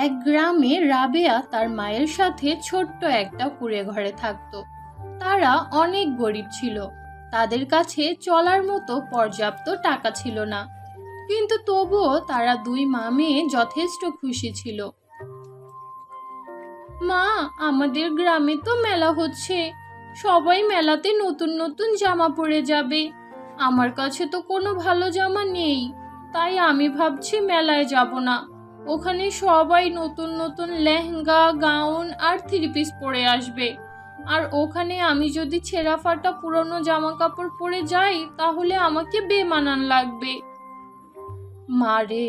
এক গ্রামে রাবেয়া তার মায়ের সাথে ছোট্ট একটা কুঁড়ে ঘরে থাকতো। তারা অনেক গরিব ছিল, তাদের কাছে চলার মতো পর্যাপ্ত টাকা ছিল না, কিন্তু তবুও তারা দুই মা মেয়ে যথেষ্ট খুশি ছিল। মা, আমাদের গ্রামে তো মেলা হচ্ছে, সবাই মেলাতে নতুন নতুন জামা পরে যাবে। আমার কাছে তো কোনো ভালো জামা নেই, তাই আমি ভাবছি মেলায় যাব না। ওখানে সবাই নতুন নতুন লেহেঙ্গা, গাউন আর থ্রি পিস পরে আসবে, আর ওখানে আমি যদি ছেঁড়া ফাটা পুরনো জামা কাপড় পরে যাই তাহলে আমাকে বেমানান লাগবে। মা রে,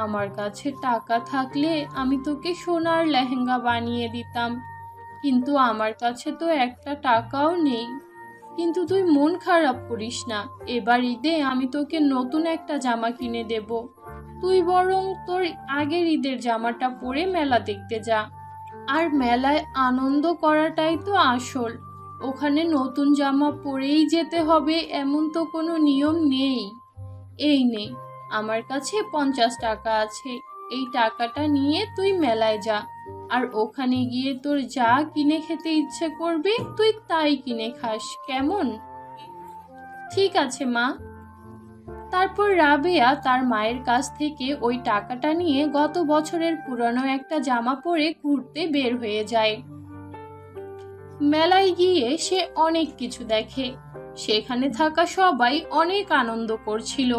আমার কাছে টাকা থাকলে আমি তোকে সোনার লেহেঙ্গা বানিয়ে দিতাম, কিন্তু আমার কাছে তো একটা টাকাও নেই। কিন্তু তুই মন খারাপ করিস না, এবার ঈদে আমি তোকে নতুন একটা জামা কিনে দেব। তুই বরং তোর আগের ঈদের জামাটা পরে মেলা দেখতে যা। আর মেলায় আনন্দ করাটাই তো আসল, ওখানে নতুন জামা পরেই যেতে হবে এমন তো কোনো নিয়ম নেই। এই নে, আমার কাছে 50 টাকা আছে, এই টাকাটা নিয়ে তুই মেলায় যা, আর ওখানে গিয়ে তোর যা কিনে খেতে ইচ্ছে করবে তুই তাই কিনে খাস, কেমন? ঠিক আছে মা। তারপর রাবেয়া তার মায়ের কাছ থেকে ওই টাকাটা নিয়ে গত বছরের পুরনো একটা জামা পরে ঘুরতে বের হয়ে যায়। মেলায় গিয়ে সে অনেক কিছু দেখে, সেখানে থাকা সবাই অনেক আনন্দ করছিল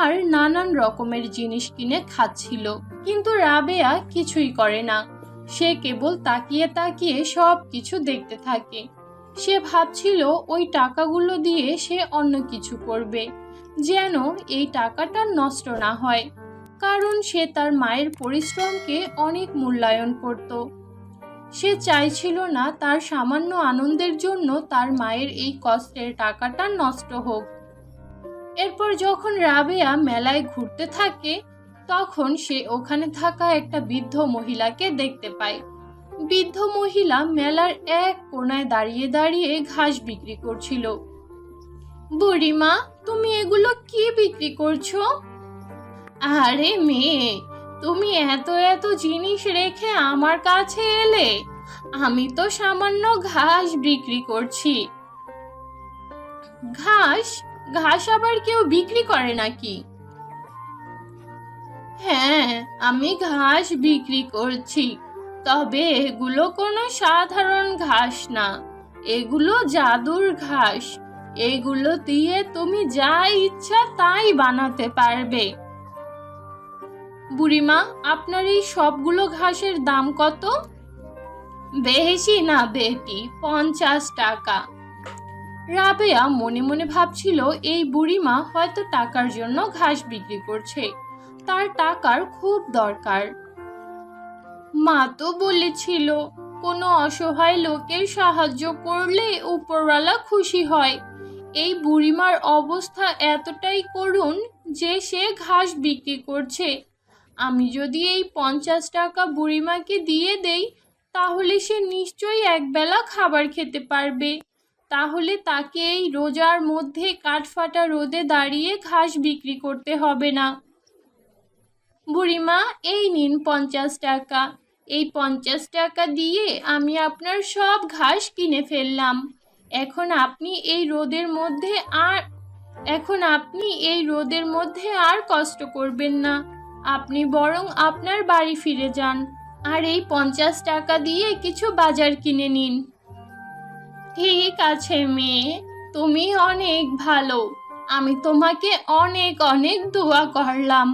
আর নানান রকমের জিনিস কিনে খাচ্ছিল, কিন্তু রাবেয়া কিছুই করে না। সে কেবল তাকিয়ে তাকিয়ে সব কিছু দেখতে থাকে। সে ভাবছিল ওই টাকাগুলো দিয়ে সে অন্য কিছু করবে, যেন এই টাকাটা নষ্ট না হয়, কারণ সে তার মায়ের পরিশ্রমকে অনেক মূল্যায়ন করত। সে চাইছিল না তার সামান্য আনন্দের জন্য তার মায়ের এই কষ্টের টাকাটা নষ্ট হোক। এরপর যখন রাবেয়া মেলায় ঘুরতে থাকে, তখন সে ওখানে থাকা একটা বৃদ্ধ মহিলাকে দেখতে পায়। বৃদ্ধ মহিলা মেলার এক কোণায় দাঁড়িয়ে দাঁড়িয়ে ঘাস বিক্রি করছিল। বুড়িমা, তুমি এগুলো কি বিক্রি করছো? আরে মেয়ে, তুমি এত এত জিনিস রেখে আমার কাছে এলে, আমি তো সামান্য ঘাস বিক্রি করছি। ঘাস? ঘাস আবার কেউ বিক্রি করে নাকি? হ্যাঁ, আমি ঘাস বিক্রি করছি, তবে এগুলো কোনো সাধারণ ঘাস না, এগুলো জাদুর ঘাস। এগুলো দিয়ে তুমি যা ইচ্ছা তাই বানাতে পারবে। বুড়িমা, আপনার এই সবগুলো ঘাসের দাম কত? বেশি না বেটি, 50 টাকা। রাবেয়া মনে মনে ভাবছিল এই বুড়িমা হয়তো টাকার জন্য ঘাস বিক্রি করছে, তার টাকার খুব দরকার। মা তো বলেছিল কোনো অসহায় লোকের সাহায্য করলে উপরওয়ালা খুশি হয়। এই বুড়িমার অবস্থা এতটাই করুণ যে সে ঘাস বিক্রি করছে। আমি যদি এই 50 টাকা বুড়িমাকে দিয়ে দেই তাহলে সে নিশ্চয়ই একবেলা খাবার খেতে পারবে। তাহলে তাকে এই রোজার মধ্যে কাঠফাটা রোদে দাঁড়িয়ে ঘাস বিক্রি করতে হবে না। বুড়িমা, এই নিন 50 টাকা। এই 50 টাকা দিয়ে আমি আপনার সব ঘাস কিনে ফেললাম। এখন আপনি এই রোদের মধ্যে আর কষ্ট করবেন না। আপনি বরং আপনার বাড়ি ফিরে যান আর এই 50 টাকা দিয়ে কিছু বাজার কিনে নিন। ঠিক আছে মেয়ে, তুমি অনেক ভালো। আমি তোমাকে অনেক অনেক দোয়া করলাম,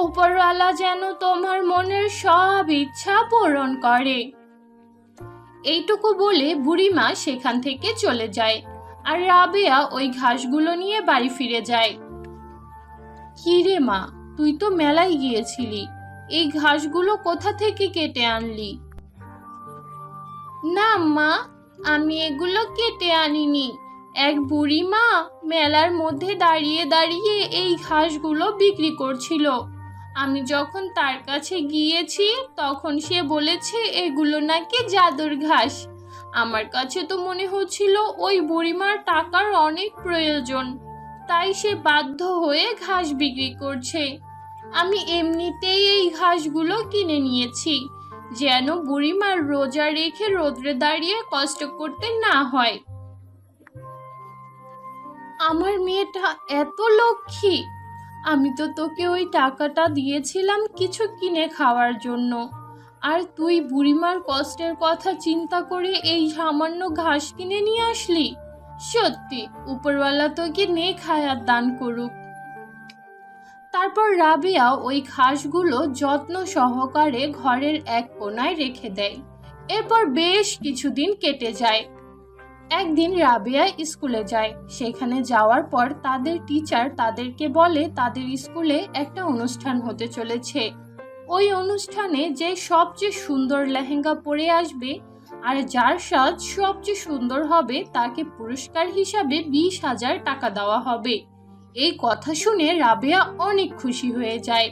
উপরওয়ালা যেন তোমার মনের সব ইচ্ছা পূরণ করে। এইটুকু বলে বুড়িমা সেখান থেকে চলে যায়, আর রাবেয়া ওই ঘাসগুলো নিয়ে বাড়ি ফিরে যায়। কি রে মা, তুই তো মেলায় গিয়েছিলি, এই ঘাসগুলো কোথা থেকে কেটে আনলি? না মা, আমি এগুলো কেটে আনিনি। এক বুড়িমা মেলার মধ্যে দাঁড়িয়ে দাঁড়িয়ে এই ঘাসগুলো বিক্রি করছিল। আমি যখন তার কাছে গিয়েছি তখন সে বলেছে এগুলো নাকি জাদুর ঘাস। আমার কাছে তো মনে হচ্ছিল ওই বুড়িমার টাকার অনেক প্রয়োজন, তাই সে বাধ্য হয়ে ঘাস বিক্রি করছে। আমি এমনিতেই এই ঘাসগুলো কিনে নিয়েছি, যেন বুড়িমার রোজা রেখে রোদ্রে দাঁড়িয়ে কষ্ট করতে না হয়। আমার মেয়েটা এত লক্ষ্মী। আমি তো তোকে ওই টাকাটা দিয়েছিলাম কিছু কিনে খাওয়ার জন্য, আর তুই বুড়িমার কষ্টের কথা চিন্তা করে এই সামান্য ঘাস কিনে নিয়ে আসলি। সত্যি উপরওয়ালা তোকে নেক হায়াত দান করুক। তারপর রাবেয়া ওই ঘাসগুলো যত্ন সহকারে ঘরের এক কোণায় রেখে দেয়। এরপর বেশ কিছুদিন কেটে যায়। একদিন রাবেয়া স্কুলে যায়। সেখানে যাওয়ার পর তাদের টিচার তাদেরকে বলে তাদের স্কুলে একটা অনুষ্ঠান হতে চলেছে। ওই অনুষ্ঠানে যে সবচেয়ে সুন্দর লেহেঙ্গা পরে আসবে আর যার সাজ সবচেয়ে সুন্দর হবে তাকে পুরস্কার হিসাবে 20,000 টাকা দেওয়া হবে। এই কথা শুনে রাবেয়া অনেক খুশি হয়ে যায়,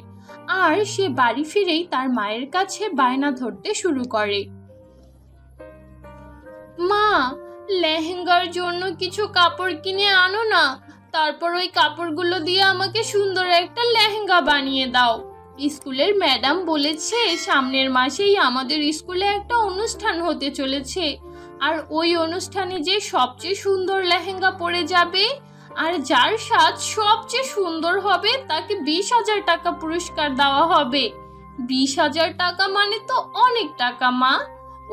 আর সে বাড়ি ফিরেই তার মায়ের কাছে বায়না ধরতে শুরু করে। মা, লেহেঙ্গার জন্য কিছু কাপড় কিনে আনো না, তারপর ওই কাপড়গুলো দিয়ে আমাকে সুন্দর একটা লেহেঙ্গা বানিয়ে দাও। স্কুলের ম্যাডাম বলেছে সামনের মাসেই আমাদের স্কুলে একটা অনুষ্ঠান হতে চলেছে, আর ওই অনুষ্ঠানে যে সবচেয়ে সুন্দর লেহেঙ্গা পরে যাবে আর যার সাজ সবচেয়ে সুন্দর হবে তাকে 20,000 টাকা পুরস্কার দেওয়া হবে। 20,000 টাকা মানে তো অনেক টাকা মা।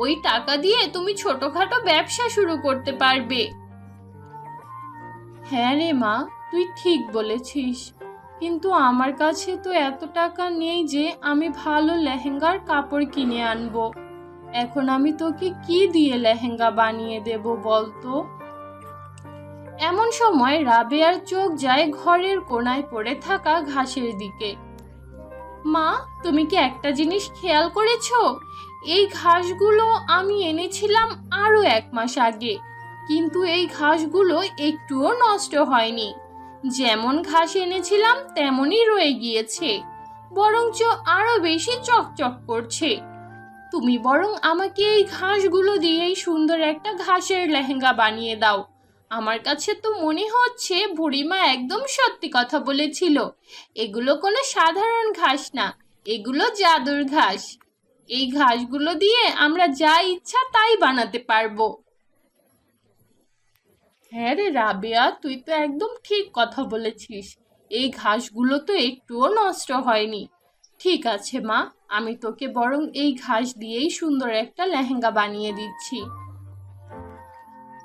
ওই টাকা দিয়ে তুমি ছোটখাটো ব্যবসা শুরু করতে পারবে। হ্যাঁ রে মা, তুই ঠিক বলেছিস, কিন্তু আমার কাছে তো এত টাকা নেই যে আমি ভালো লেহেঙ্গার কাপড় কিনে আনবো। এখন আমি তোকে কি দিয়ে লেহেঙ্গা বানিয়ে দেব বলতো? এমন সময় রাবেয়ার চোখ যায় ঘরের কোণায় পড়ে থাকা ঘাসের দিকে। মা, তুমি কি একটা জিনিস খেয়াল করেছো? এই ঘাসগুলো আমি এনেছিলাম আরো 1 মাস আগে, কিন্তু এই ঘাসগুলো একটুও নষ্ট হয়নি। যেমন ঘাস এনেছিলাম তেমনই রয়ে গিয়েছে, বরঞ্চ আরো বেশি চকচক করছে। তুমি বরং আমাকে এই ঘাসগুলো দিয়েই সুন্দর একটা ঘাসের লেহেঙ্গা বানিয়ে দাও। আমার কাছে তো মনে হচ্ছে বুড়িমা একদম সত্যি কথা বলেছিল। এগুলো কোনো সাধারণ ঘাস না, এগুলো জাদুর ঘাস। এই ঘাসগুলো দিয়ে আমরা যা ইচ্ছা তাই বানাতে পারবো। হ্যাঁ রে রাবেয়া, তুই তো একদম ঠিক কথা বলেছিস। এই ঘাসগুলো তো একটুও নষ্ট হয়নি। ঠিক আছে মা, আমি তোকে বরং এই ঘাস দিয়েই সুন্দর একটা লেহেঙ্গা বানিয়ে দিচ্ছি।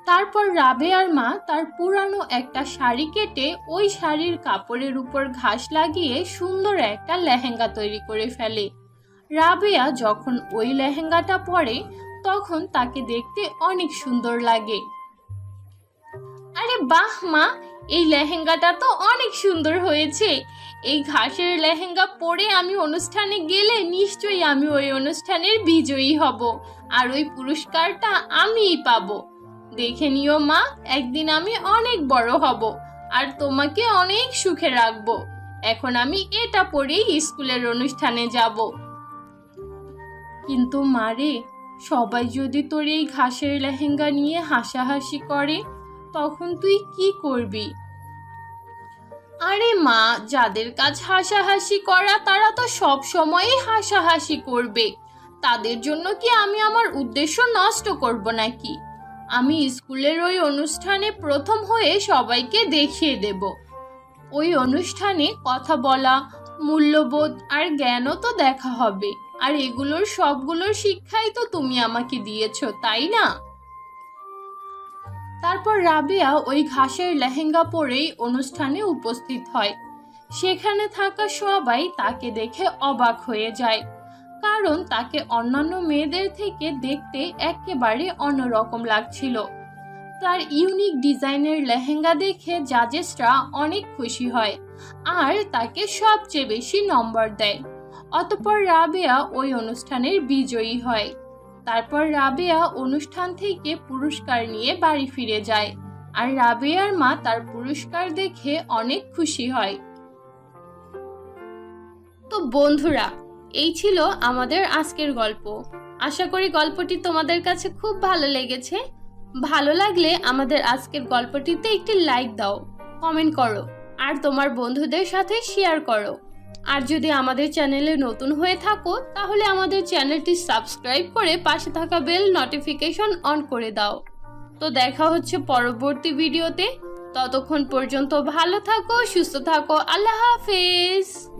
তারপর রাবেয়ার মা তার পুরানো একটা শাড়ি কেটে ওই শাড়ির কাপড়ের উপর ঘাস লাগিয়ে সুন্দর একটা লেহেঙ্গা তৈরি করে ফেলে। রাবেয়া যখন ওই লেহেঙ্গাটা পরে তখন তাকে দেখতে অনেক সুন্দর লাগে। আরে বাহ মা, এই লেহেঙ্গাটা তো অনেক সুন্দর হয়েছে। এই ঘাসের লেহেঙ্গা পরে আমি অনুষ্ঠানে গেলে নিশ্চয়ই আমি ওই অনুষ্ঠানের বিজয়ী হব, আর ওই পুরস্কারটা আমিই পাবো। দেখে নিও মা, একদিন আমি অনেক বড় হব আর তোমাকে অনেক সুখে রাখবো। এখন আমি এটা পরেই স্কুলের অনুষ্ঠানে যাব। কিন্তু মারে, সবাই যদি তোর এই ঘাসের লেহেঙ্গা নিয়ে হাসাহাসি করে তখন তুই কি করবি? আরে মা, যাদের কাজ হাসাহাসি করা তারা তো সব সময়ই হাসাহাসি করবে। তাদের জন্য কি আমি আমার উদ্দেশ্য নষ্ট করব নাকি? আমি স্কুলের ওই অনুষ্ঠানে প্রথম হয়ে সবাইকে দেখিয়ে দেব। ওই অনুষ্ঠানে কথা বলা, মূল্যবোধ আর জ্ঞানও তো দেখা হবে, আর এগুলোর সবগুলোর শিক্ষাই তো তুমি আমাকে দিয়েছো, তাই না? তারপর রাবেয়া ওই ঘাসের লেহেঙ্গা পরেই অনুষ্ঠানে উপস্থিত হয়। সেখানে থাকা সবাই তাকে দেখে অবাক হয়ে যায়, কারণ তাকে অন্যান্য মেয়েদের থেকে দেখতে একেবারে অন্যরকম লাগছিল। তার ইউনিক ডিজাইনের লেহেঙ্গা দেখে জাজেসরা অনেক খুশি হয় আর তাকে সবচেয়ে বেশি নম্বর দেয়। অতঃপর রাবেয়া ওই অনুষ্ঠানের বিজয়ী হয়। তারপর রাবেয়া অনুষ্ঠান থেকে পুরস্কার নিয়ে বাড়ি ফিরে যায়, আর রাবেয়ার মা তার পুরস্কার দেখে অনেক খুশি হয়। তো বন্ধুরা, এই ছিল আমাদের আজকের গল্প। আশা করি গল্পটি তোমাদের কাছে খুব ভালো লেগেছে। ভালো লাগলে আমাদের আজকের গল্পটিতে একটি লাইক দাও, কমেন্ট করো আর তোমার বন্ধুদের সাথে শেয়ার করো। আর যদি আমাদের চ্যানেলে নতুন হয়ে থাকো তাহলে আমাদের চ্যানেলটি সাবস্ক্রাইব করে পাশে থাকা বেল নোটিফিকেশন অন করে দাও। তো দেখা হচ্ছে পরবর্তী ভিডিওতে। ততক্ষণ পর্যন্ত ভালো থাকো, সুস্থ থাকো। আল্লাহ হাফেজ।